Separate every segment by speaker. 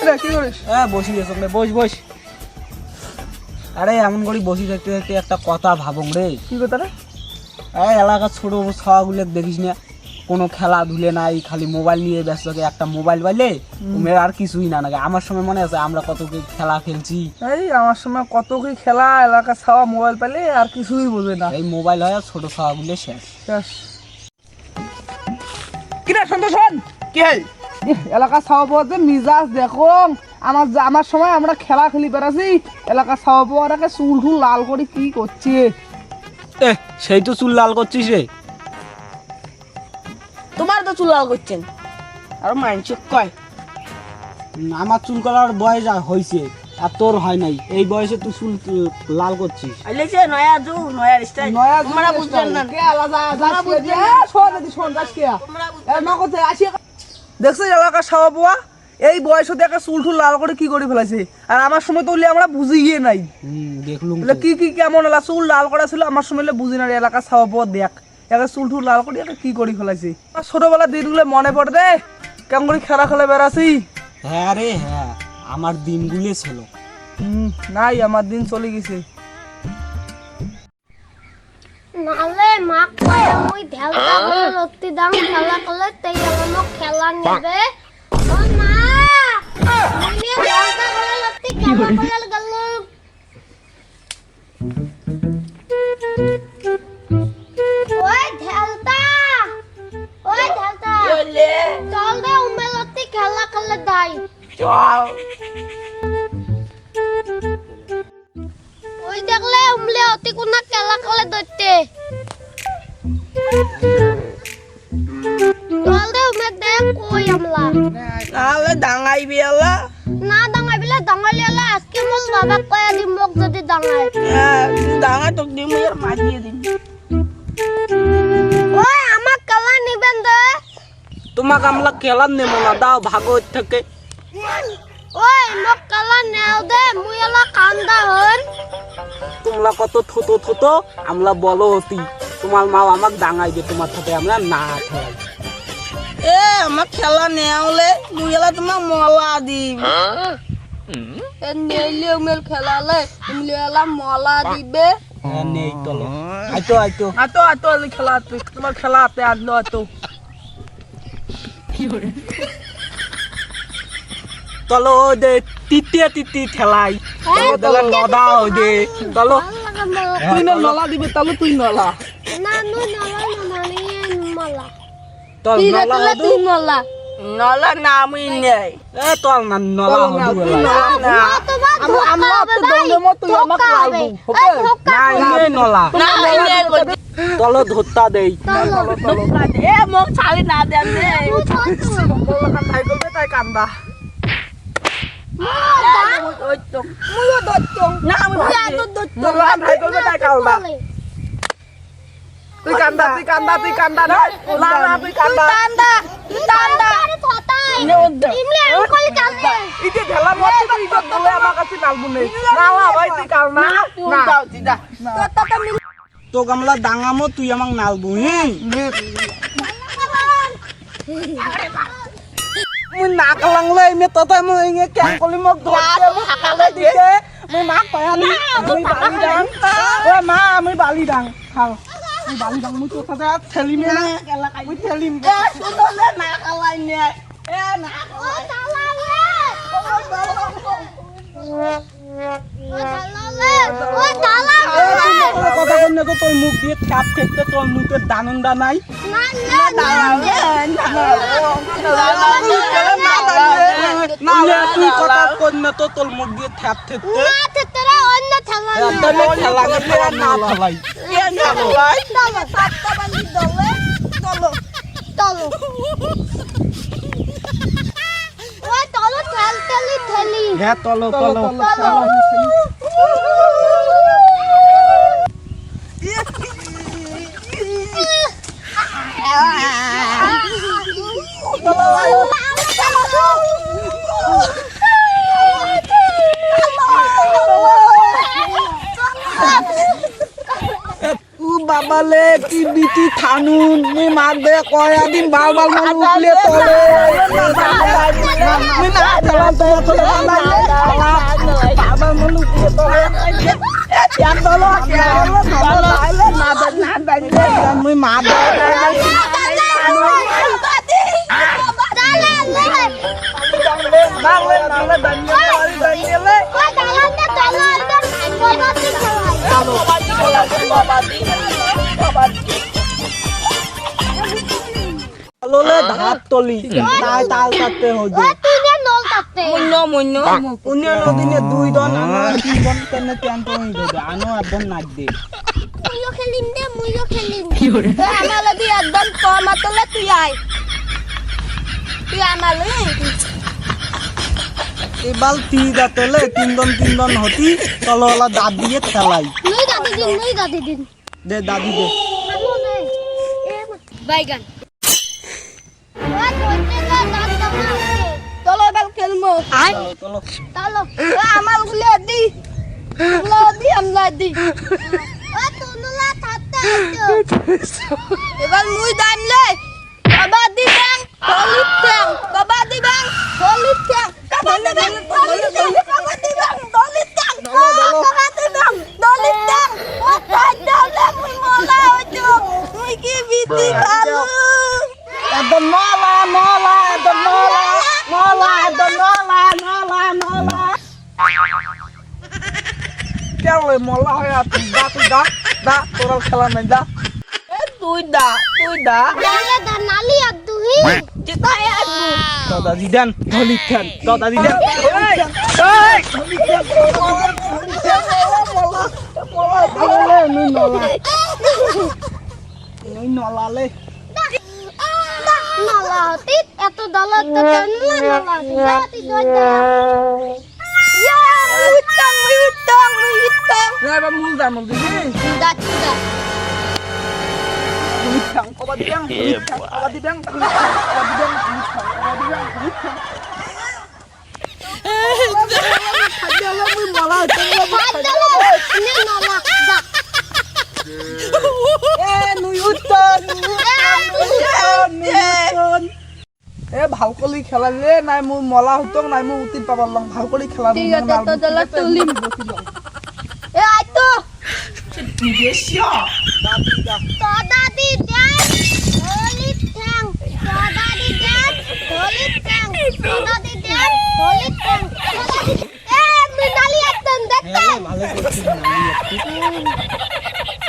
Speaker 1: রে কি করিস?
Speaker 2: বসি গেছ বস বস। আরে এমন করে বসি থাকতে থাকতে একটা কথা ভাবং রে।
Speaker 1: কি কথা রে?
Speaker 2: এলাকার ছোট ছাওয়াগুলো দেখিস না, কোনো খেলাধুলে নাই, খালি মোবাইল নিয়ে ব্যস্ত থাকে। একটা মোবাইল পাইলে ওমের আর কিছুই না লাগে। আমার সময় মনে আছে আমরা কত কি খেলা খেলছি।
Speaker 1: এই আমার সময় কত কি খেলা, এলাকা ছাওয়া মোবাইল পেলে আর কিছুই বোঝে না।
Speaker 2: এই মোবাইল হয় আর ছোট ছাওয়াগুলো শেষ।
Speaker 1: কিরে সন্তোষ, কি হল? এলাকা ছাওয়া পাওয়াতে মিজাজ দেখো। আমার সময় আমরা খেলা খেলি বেড়াছি, এলাকা ছাওয়া পাওয়াটাকে চুল টুল লাল করে কি করছে।
Speaker 2: সেই তো চুল লাল করছিস রে।
Speaker 3: তোমার তো চুল লাল করছেন আর মানছে কয়
Speaker 2: আমার চুল করার বয়স হয়েছে আর তোর হয় নাই। এই বয়সে তুই চুল লাল করছিস।
Speaker 3: আইলেছে নয়া যুগ নয়া স্টাইল। তোমরা বুঝছেন না।
Speaker 1: দেখছো এলাকার ছাওয়া পাওয়া এই বয়স দেখে চুল টুল লাল করে কি করে ফেলাইছে। আর আমার সময় তো আমরা বুঝি গিয়ে নাই।
Speaker 2: দেখলুম
Speaker 1: কি কি কেমন এলা চুল লাল করা ছিল আমার সময় বুঝি না। এলাকা ছাওয়া পাওয়া দেখ একে চুল টুল লাল করে কি করে ফেলাইছে। ছোটবেলার দিনগুলো মনে পড়ে দে, কেমন করে খেলা খেলে বেড়াছি।
Speaker 2: হ্যাঁ রে হ্যাঁ, আমার দিনগুলো ছিল।
Speaker 1: নাই আমার দিন চলে গেছে।
Speaker 4: নালে মা কয় আমি ঢেলতা করে লত্তি দাম খেলা করলে তাই আমার খেলা নেবে। ও মা আমি ঢেলতা করে লত্তি খেলা করলে গেল। ওই ঢেলতা
Speaker 3: বলে
Speaker 4: চল দে উমে লত্তি খেলা করলে দাই।
Speaker 3: চল
Speaker 4: ওই দেখলে উমলে অতি কোনা খেলা করলে দইতে। চল দে উমে দেখ কই আমলা
Speaker 3: নালে ডাঙাইবি এলা।
Speaker 4: না দাঙাই বিলে দাঙাইলে এলা আজকে মোর বাবা কয়া দি মোক যদি দাঙাই।
Speaker 3: ডাঙাই তোক দিম আর মারিয়ে দিম।
Speaker 4: ওই আমার খেলা নিবেন দে।
Speaker 2: তোমাকে আমরা খেলার নেব না, দাও ভাগত থেকে।
Speaker 4: ওই মোক খেলা নেও দে মুই এলা কান্দা হন।
Speaker 2: তোমরা কত থতো থতো, আমরা বলো হতি। তোমার মা আমাকে ডাঙাইবে, তোমার সাথে আমরা না খেলাই।
Speaker 3: আমার খেলা নেওলে মুই এলা তোমাক মলা দিম। নেইলে উমেল খেলালে উমলে এলা মলা দিবে।
Speaker 2: নেই তলো আইতো আইতো
Speaker 1: আতো আতো খেলা তোমার খেলা হাতে আনলো আতো।
Speaker 2: তলো দে তিতিয়া তিতি ঠেলাই তলো নদা হই দে তলো।
Speaker 1: তুই না নলা দিবে তাহলে তুই নলা।
Speaker 4: না নু নলা না নিয়ে মালা।
Speaker 2: তল নলা হদু
Speaker 4: তুই নলা।
Speaker 3: নলা নামই নেই।
Speaker 2: তল না নলা হদু
Speaker 3: না
Speaker 1: আমরা তো দৌড়ে মত তুই আমাকে লাগবো হবে
Speaker 2: না ইনে নলা
Speaker 3: না
Speaker 2: তলো ধরতা দেই।
Speaker 3: এ মোক ছাড়ি না দেন দে।
Speaker 1: তাই করবে তাই কান্দা।
Speaker 3: ওই তো মুইও দত্ত না আমি এত দত্ত
Speaker 1: তাই করবে তাই কান্দা। তুই কান্দা তুই কান্দা তুই কান্দা না না না তুই কান্দা
Speaker 3: টান্ডা
Speaker 4: আরে থতাই
Speaker 3: নেউদ্দা
Speaker 4: ইমলে আঙ্কল কান্দে।
Speaker 1: ইতে ঢেলা মত তুই ইজ্জত বলে আমার কাছে নালবো নেই না না ভাই তুই কান্দা না
Speaker 3: তুই যাও দিদা তো মিল
Speaker 2: তো গামলা ডাঙামো তুই আমাক নালবু। মুই না কালাংলে মে ততাই মুই ইঙে ক্যাং কলি মোক ধরতে মুই হাকালে দিছে মুই মা কয়ানি আমি বালি ডাং। ও মা আমি বালি ডাং খাও মুই বালি ডাং মুই তো সাথে ঠেলিম না মুই ঠেলিম।
Speaker 3: শুনলে না কালাই নে এ না
Speaker 4: ও দালালে ও দালালে
Speaker 2: কথা কইনে তো তোর মুখ দিয়ে খ্যাপ খেতে তোর মুখে দানন্দা নাই।
Speaker 4: না না
Speaker 2: না তুই কথা কইনে তো তোর মুখ দিয়ে খ্যাপ খেতে
Speaker 4: না তেতরা অন্য থালা
Speaker 2: তবে খেলা গেলে আর না খেলাই।
Speaker 3: এ না কালাই
Speaker 4: চলো
Speaker 3: সাতটা বান্দি দলে চলো
Speaker 4: চলো ওই চলো ঠেলি
Speaker 2: হ্যাঁ তলো তলো বাবালে কি বিটি থানুন মুই মার দে কয়া দিন বাল বাল মান উঠলে তলে মুই না তাই তোলে বাবা মনু দিয়ে তোলে ইয়ান দলো না দাইলে মুই মা লোলে ধাত তলি তাই তাল কাটতে হইবে অন্য নদিনে 2 দন আনো 3 দন কেনে টেন তো হই যাবে আনো একদম নাচ দে এবাল তি দাতলে 3 দন হতি তলওয়ালা দাঁত দিয়ে খেলাই দে দাদি দে
Speaker 4: বাইগান
Speaker 3: চলো এবার খেলবো
Speaker 2: চলো
Speaker 4: চলো
Speaker 3: আমার গুলো দি আমরা দি
Speaker 4: তুনুলা থাকতে
Speaker 3: এবার মুই দামলে কাবাডি ব্যাং হলিত ব্যাং কাবাডি ব্যাং হলিত ব্যাং কাবাডি ব্যাং কাবাডি ব্যাং হলিত ব্যাং কাবাডি ব্যাং হলিত ব্যাং ও তাই দালে মুই মলা হইতো মুই কি বিতি খালু
Speaker 2: একদম নলা একদম নলা কেলে মলা হয় তুই দা তোরা খেলা নাই দা
Speaker 3: তুই দা
Speaker 4: দালে দানালি আদুহি
Speaker 3: জিতাই আসবো
Speaker 2: দাদা দিদান হলি খেল দাদা দিদান নলালে
Speaker 4: নালা হতি এত দলত তো টানলা নালা হতি
Speaker 3: ইয়া উত্তম
Speaker 2: এবার মূল জানো দিদি
Speaker 3: দা
Speaker 2: কবাদি ব্যাং এ ভাল কৰি খেলালে নাই মোৰ মলা হতক নাই মোৰ উতি পাবার লং ভাল কৰি খেলা
Speaker 3: ঠিক আছে তো দলা তুলিম এ আইতো
Speaker 4: দাদি দেন হলি ঠ্যাং দাদি দেন হলি ঠ্যাং দাদি দেন হলি ঠ্যাং এ মিনালি একদম দেখতে
Speaker 2: ভালো করছিস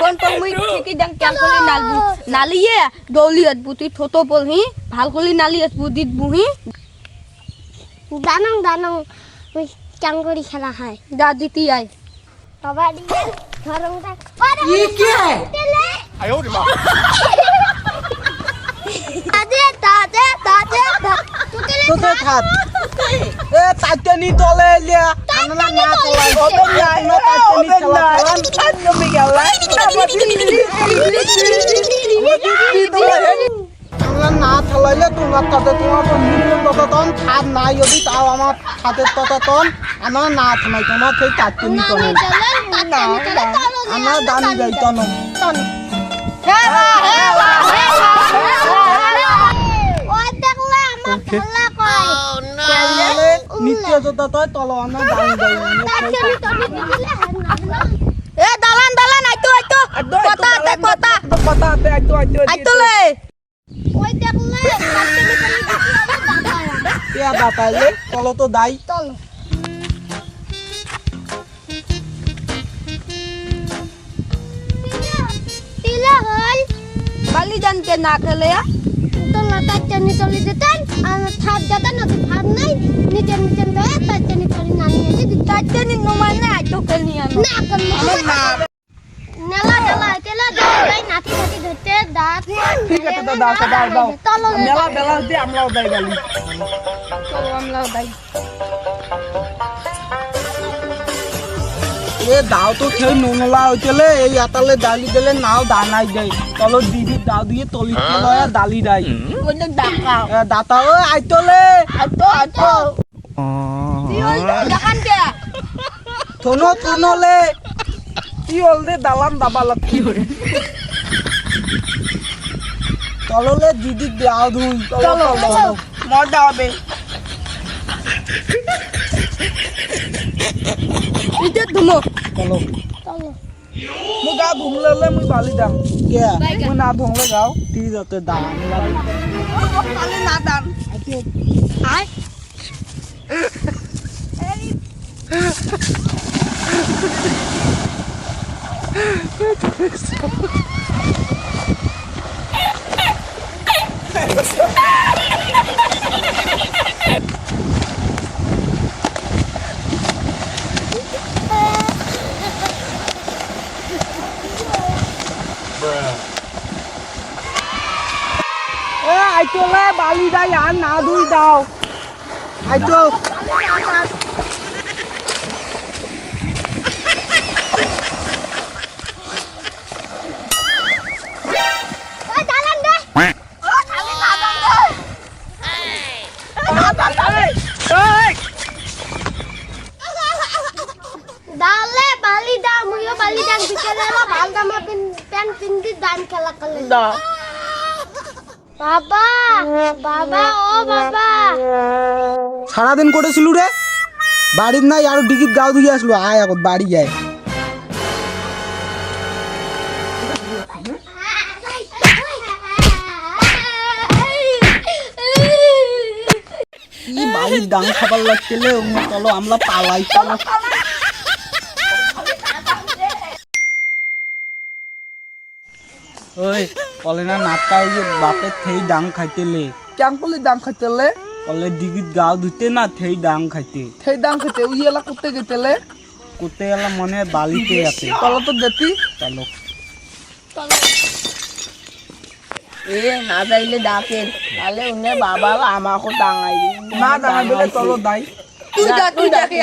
Speaker 3: কোন তো মুই ঠিকই ডাং ক্যাল করে নালবু নালিয়ে দৌলিয়ত বুতি ছোটো বলহি ভাল করে নালিয়ত বুদিত বুহি
Speaker 4: দানং ওই চাঙ্গরি খেলা হয়
Speaker 3: দাদি তি আই
Speaker 4: কাবাডি ধরং দেখ
Speaker 2: ই কি
Speaker 4: দাদে
Speaker 2: তোতে খাত এ তাইতেনি তলে লিয়া আনলা না তলাই হবে নাই না তাইতেনি খেলা খেলান তুমি গেলাই আমরা না খেলাইলে তোমরা তাতে তোমার তো মিলিয়ন ততন খাত নাই যদি তাও আমার খাতের ততন আমরা না থামাই তোমার সেই তাইতেনি তলে আমরা দানি যাইতো না নিত্য যত তল আমরা দানি যাই
Speaker 3: এ দালান আইতো কথা আইতো লে
Speaker 4: ওই দেখলে
Speaker 2: পেয়া বাতাইলে তল তো দাই
Speaker 4: চলো তিলা হল
Speaker 3: বালি জানকে না খেলে
Speaker 4: তোলা তাইচানি চলি যেতেন আর থাপ যেতেন নদী ভাব নাই নিচে দেয় তাইচানি চলি নানিয়ে যে
Speaker 3: তাইতেনি নমান না আইতো খেলনি আমি
Speaker 4: না করলো নেলা তেলা দাই নাতি ধরতে দাঁত
Speaker 2: ঠিক আছে দাদা দাও
Speaker 4: চলো
Speaker 2: মেলা বেলা দিয়ে আমরাও দাই গালি
Speaker 3: চলো আমরা দাই
Speaker 2: এ দাও তো খেয়ে নোনলা হইতেলে এই আতালে ডালি দিলে নাও দানাই দেয় তল দিদি দাও দিয়ে তলি লয়া ডালি দেয়
Speaker 3: কোন ডাকা
Speaker 2: দাতা ও আইতলে
Speaker 3: আইতো দেখান কে
Speaker 2: থনলে কি হল দে দালান দাবালা কি হরে তললে দিদি দাও ধুই
Speaker 3: চলো
Speaker 2: মজা হবে
Speaker 3: ইতে ধুমো
Speaker 2: চলো
Speaker 4: চলো
Speaker 1: মই গা ধুমলে মই বালি দাম
Speaker 2: কে
Speaker 1: মই না ধুমলে গাও
Speaker 2: ঠিক আছে দাম লাগি
Speaker 3: তাহলে না দান আয়
Speaker 2: এ আইতলে বালি দাই আর না দুই দাও আইতো
Speaker 4: ওই দালান দে দালে বালি দা মুইও বালি দাম বিকেলে ভাল দামা প্যান্ট পিন্দি দাম খেলা করলে বাবা বাবা ও বাবা
Speaker 2: সারাদিন করেছিল রে বাড়ির নাই আর ডিগিট গাও দিয়ে আসলো আয় এখন বাড়ি যায় কি বাড়ির দাম খাবার লাগছিলে চলো আমরা পালাই চলো ওই বলে না নাটকা ওই যে বাপের থেই ডাং খাইতেলে
Speaker 1: ক্যাঙ্কলি দাম খাইতেলে
Speaker 2: বলে ডিগিট গাও ধুতে না থেই ডাং খাইতে
Speaker 1: সেই দাম খাইতে উইয়েলা করতে গেতেলে
Speaker 2: কোতে গেলা মনে হয় বালিতে আছে
Speaker 1: চলো তো দেখি
Speaker 2: চলো
Speaker 3: এ না যাইলে ডাকেন তাহলে উনি বাবা আমাকে টাঙাই
Speaker 1: না দাঁড়া দিলে চলো দাই
Speaker 3: তুই ডাকে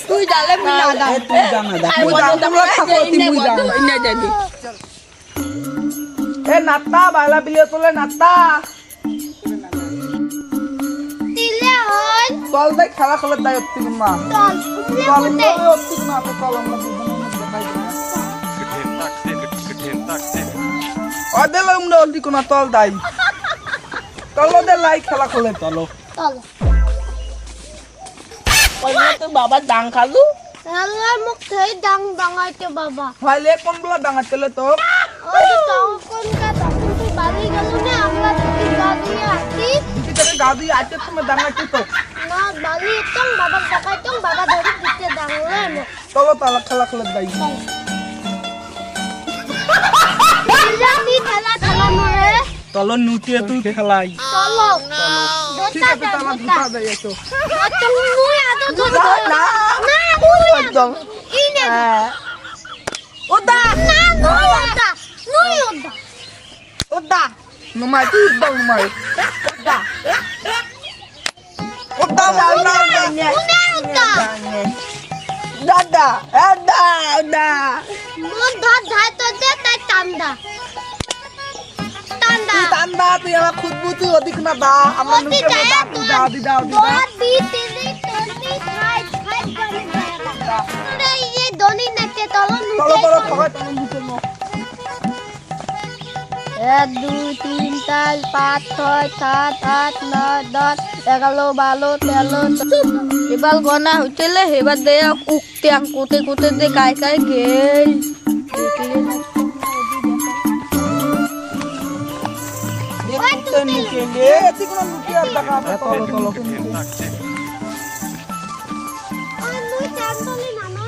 Speaker 3: তুই ডালে মুই না দাম
Speaker 2: এ তুই জানা দেখ
Speaker 1: মুই দাম তোমরা থাকো মুই দাম
Speaker 3: ইনে যাবি
Speaker 1: এ নাত্তা বালা বিলে তোলে নাত্তা
Speaker 4: দিলে হল
Speaker 1: চল দাই খেলা খেলে দাই অত্তি মা
Speaker 4: চল উঠলে
Speaker 1: চল
Speaker 4: উঠে
Speaker 1: অত্তি না তো চল আমরা অদেলে উমনে অল্টি কোনা তল দাই চলো দে লাই খেলা খেলে
Speaker 2: চলো
Speaker 4: চল
Speaker 3: কইলে তো বাবা ডাং খালু
Speaker 4: আল্লাহ মুখ থেকে ডাং ডাঙাইতে বাবা
Speaker 1: ভাইলে কোন বলা ডাঙাতেলে তো
Speaker 4: ওই ডাং কোন কা তখন তুই বাড়ি গেল না আমরা তুই গাড়ি আসি
Speaker 1: কি করে গাদি আইতে তুমি ডাঙাইতে তো
Speaker 4: না বাড়ি একদম বাবা টাকাইতাম বাবা ধরে দিতে ডাঙলে
Speaker 1: চলো তালা খেলা খেলে দাই
Speaker 4: কি খেলা খেলা মরে
Speaker 2: চলো নুটিয়ে তুই খেলাই
Speaker 4: চলো
Speaker 1: ঠিক আছে তালা ধুতা দেই এসো
Speaker 4: তুমি মুই আদো ধরে
Speaker 1: না
Speaker 4: না মুই একদম ইনে
Speaker 1: ওদা
Speaker 4: না মুই ওদা মুই ওদা
Speaker 1: ওদা নুমাই তুই দাও নুমাই ওদা বালা
Speaker 4: মুনে ওদা
Speaker 1: দাদা দাদা দাদা
Speaker 4: মোর ধর ধাই তো দে তাই টান্দা টান্দা
Speaker 1: তুই তান্দা তুই আমার খুদবু তুই ওদিক না দা আমরা
Speaker 4: ওদিক
Speaker 1: নুকে
Speaker 4: যায়
Speaker 1: দা
Speaker 4: তো।
Speaker 1: দা দি দাও দি
Speaker 4: দো
Speaker 1: দা
Speaker 4: দি তিনি তোনি খাই খাই করে দেয়া রে এই দনি নাচে তলো
Speaker 1: চলো
Speaker 4: নুকে
Speaker 1: চলো সবাই চলো নুকে নো
Speaker 4: 1 2 3 4 5 6 7 8 9 10 11 12 13 এবার গনা হইতেলে এবার দেয়া উকতে কোতে কোতে দে কাই কাই গেল
Speaker 1: দেখতে নুকে লে এতি কোন নুকে আর দেখা চলো চলো
Speaker 4: মুই চান্দলি নানা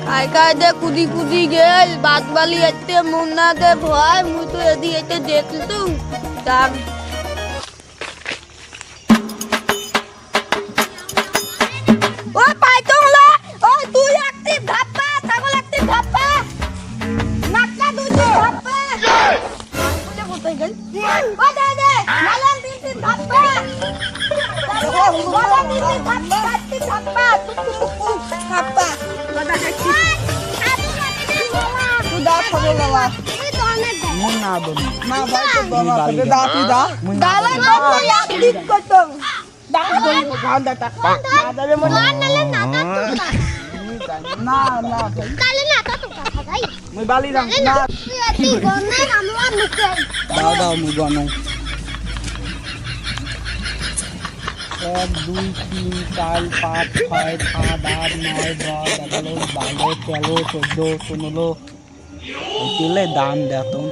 Speaker 4: কাই কাই দে কুদি কুদি গেল বাদ বালি এতে মুন্না দে ভয় মুই তো এদি এতে দেখলু দাম ও পাইতংলা ও তুই একটি ধাপ্পা ছাগল একটি ধাপ্পা নাকলা দুই ধাপ্পা বুঝে কোথায় গেল ও দে দে নালান তিন ধাপ্পা ওলা তিন ধাপ্পা ধাপ্পা ধাপ্পা দাদা দেখি তুই দা খবর বাবা তুই তো অনেক
Speaker 2: মুই না দনি
Speaker 1: না ভাই তো বাবা দে দা তুই দা
Speaker 4: দালা না তুই একটি
Speaker 1: কতং দা দই গান দা তা
Speaker 4: না দালে না তো
Speaker 1: না না
Speaker 4: কালে না তো ভাই
Speaker 2: মুই বালি দাং না
Speaker 4: তুই গনে নামলা মুখে
Speaker 2: দাও দাও মুই গনো 1 2 3 4 5 6 7 8 9 10 11 12 13 14 15 দিলে দাম দেতন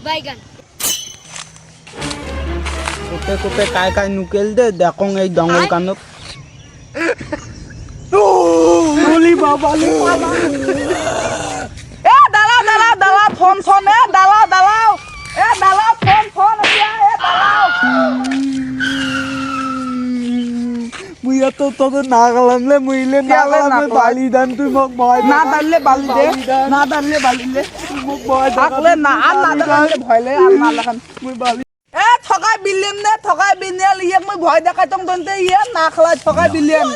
Speaker 4: বাইগান
Speaker 2: কোপে কোপে কায় কায় নুকেল দে দেখং এই জঙ্গল কানত বলি বাবা লি বাবা
Speaker 1: এ দালাও দালাও দালাও ফোন ফোন এ দালাও দালাও এ দালাও ফোন ফোন এতিয়া এ দালাও
Speaker 2: মুই তো তোদের না গেলামলে মুইলে না গেলাম বালি দান তুই মোক ভয়
Speaker 1: না দাললে বালি দে না দাললে বালি দে
Speaker 2: মোক ভয়
Speaker 1: থাকলে না আর না দেখালে ভয়লে আর না লাগান
Speaker 2: মুই বালি
Speaker 1: এ ঠকাই বিলিয়ন দে ঠকাই বিলিয়ন ইয়াক মই ভয় দেখাই তং তন্তে ইয়ে না খেলাই ঠকাই বিলিয়ন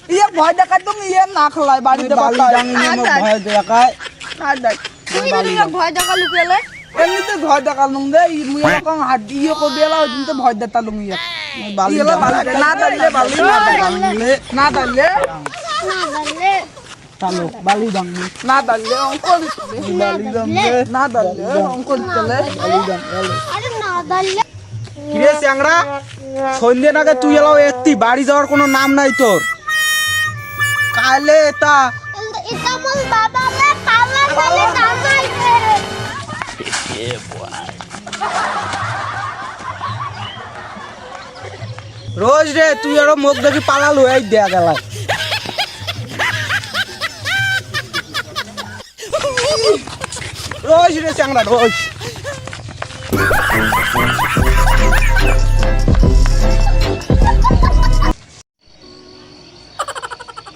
Speaker 1: ইয়াক ভয় দেখাই তং ইয়ে না খেলাই বাড়িতে
Speaker 2: বালি দান মোক ভয় দেখায়
Speaker 1: আর দেখ
Speaker 3: তুই নিয়ে ভয় দেখা লুকেলে
Speaker 1: এমনিতে ভয় দেখাল নং দে মুই কং হাড্ডি ইয়ে কো দেলা ওদিনতে ভয় দেতা লং ইয়ে
Speaker 2: মুই বালি
Speaker 1: ইয়ে বালি না দাললে বালি না দাললে না দাললে
Speaker 4: না বললে
Speaker 2: চালো বালি দান মুই
Speaker 1: না দাললে অঙ্ক দিতে
Speaker 2: বালি দান দে
Speaker 1: না দাললে অঙ্ক দিতে
Speaker 2: বালি দান
Speaker 4: আরে না বললে
Speaker 2: কিরে চ্যাংড়া সন্ধ্যে নাগে তুই এলাও এত্তি বাড়ি যাওয়ার কোনো নাম নাই তোর কালে এটা
Speaker 4: এটা মোর বাবা লে পালা বলে কামাই রে
Speaker 2: রোজ রে তুই আরো মুখ দেখি পালালো এই দেয়া গেল রোজ রে চ্যাংড়া রোজ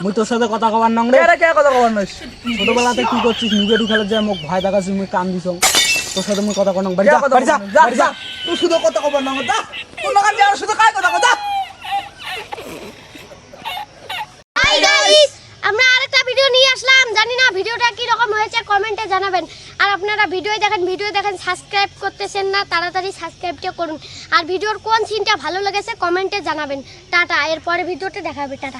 Speaker 2: মুই তোর সাথে কথা কবার নং রে
Speaker 1: এরা কে কথা কবার নইস
Speaker 2: ছোটবেলাতে কি করছিস নুগে ঢুকালে যে মোক ভয় দেখাছিস মুই কান দিছ তোর সাথে মুই কথা কর নং বাড়ি
Speaker 1: কে
Speaker 2: যা
Speaker 1: কথা
Speaker 2: বাড়ি যা
Speaker 1: যা
Speaker 2: বাড়ি
Speaker 1: যা
Speaker 2: যা
Speaker 1: তুই শুধু কথা কবার না যা কোন কাজ যাও শুধু কাই কথা কথা
Speaker 4: হাই গাইস আমরা আরেকটা ভিডিও নিয়ে আসলাম জানি না ভিডিওটা কি রকম হয়েছে কমেন্টে জানাবেন আর আপনারা ভিডিও দেখেন সাবস্ক্রাইব করতেছেন না তাড়াতাড়ি সাবস্ক্রাইবটা করুন আর ভিডিওর কোন সিনটা ভালো লেগেছে কমেন্টে জানাবেন টাটা এরপরে ভিডিওতে দেখাবে টাটা